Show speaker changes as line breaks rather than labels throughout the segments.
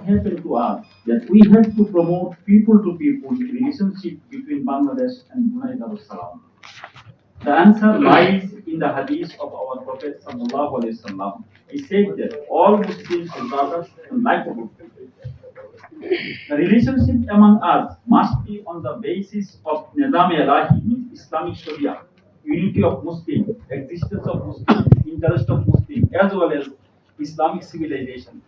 happened to us that we have to promote people-to-people relationship between Bangladesh and Brunei Darussalam? The answer lies in the hadith of our Prophet Sallallahu Alaihi Wasallam. He said that all Muslims are brothers and like people. The relationship among us must be on the basis of Nizam-e-Ilahi, means Islamic Sharia, unity of Muslim, existence of Muslim, interest of Muslim, as well as Islamic civilization.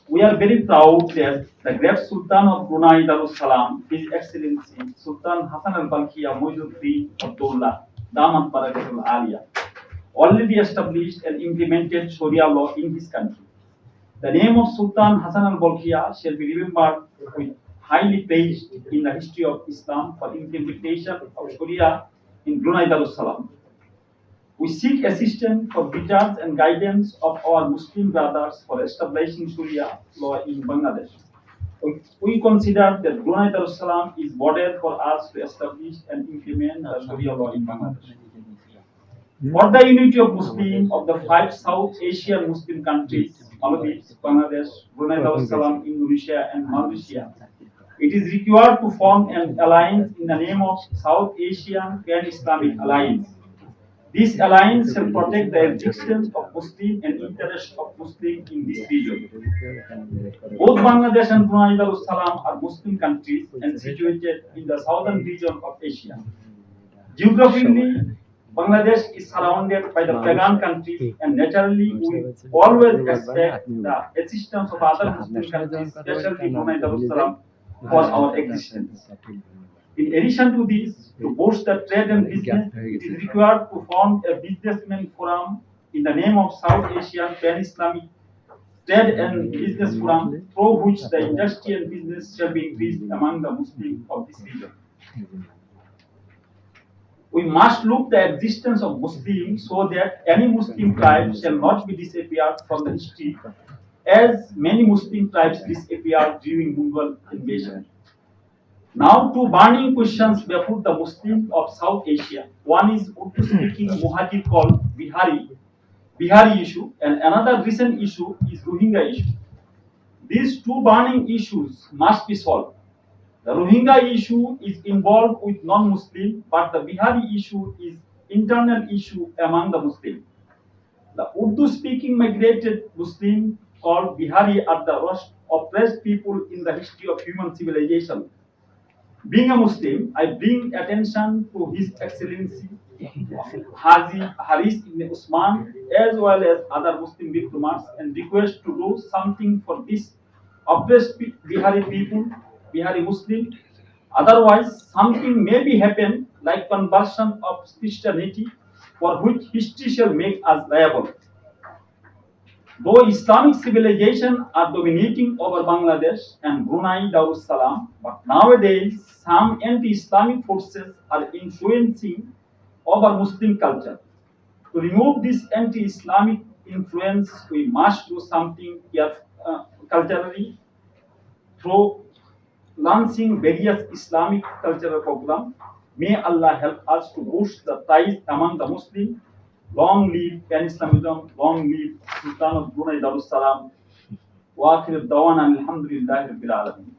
We are very proud that the great Sultan of Brunei Darussalam, His Excellency Sultan Hassan al-Balkhiya Muizuddin Abdullah Damat Barakatul Aliyah, already established and implemented Sharia law in his country. The name of Sultan Hassan al-Bolkiah shall be remembered with highly praised in the history of Islam for implementation of Sharia in Brunei Darussalam. We seek assistance for guidance and guidance of our Muslim brothers for establishing Sharia law in Bangladesh. We consider that Brunei Darussalam is model for us to establish and implement the Sharia law in Bangladesh. For the unity of Muslims of the 5 South Asian Muslim countries, Maldives, Bangladesh, Brunei Darussalam, Indonesia, and Malaysia, it is required to form an alliance in the name of South Asian Pan-Islamic Alliance. This alliance shall protect the existence of Muslim and interest of Muslim in this region. Both Bangladesh and Brunei Darussalam are Muslim countries and situated in the southern region of Asia. Geographically, Bangladesh is surrounded by the pagan countries, and naturally we always expect the assistance of other Muslim countries, especially Brunei Darussalam, for our existence. In addition to this, to boost the trade and business, it is required to form a businessman forum in the name of South Asian Pan-Islamic Trade and Business Forum, through which the industry and business shall be increased among the Muslims of this region. We must look the existence of Muslims so that any Muslim tribe shall not be disappeared from the history, as many Muslim tribes disappeared during Mughal invasion. Now, two burning questions before the Muslims of South Asia. One is Urdu-speaking Muhajir called Bihari issue, and another recent issue is Rohingya issue. These two burning issues must be solved. The Rohingya issue is involved with non-Muslim, but the Bihari issue is internal issue among the Muslims. The Urdu-speaking migrated Muslim called Bihari are the worst oppressed people in the history of human civilization. Being a Muslim, I bring attention to His Excellency Haji Haris ibn Usman as well as other Muslim diplomats and request to do something for this oppressed Bihari people, Bihari Muslim. Otherwise, something may be happen like conversion of Christianity, for which history shall make us liable. Though Islamic civilization are dominating over Bangladesh and Brunei Darussalam, but nowadays some anti-Islamic forces are influencing over Muslim culture. To remove this anti-Islamic influence, we must do something here culturally through launching various Islamic cultural programs. May Allah help us to boost the ties among the Muslims. Long live Pan-Islamism, long live Sultan of Brunei Darussalam. Wa akhir dawana alhamdulillahi rabbil alamin.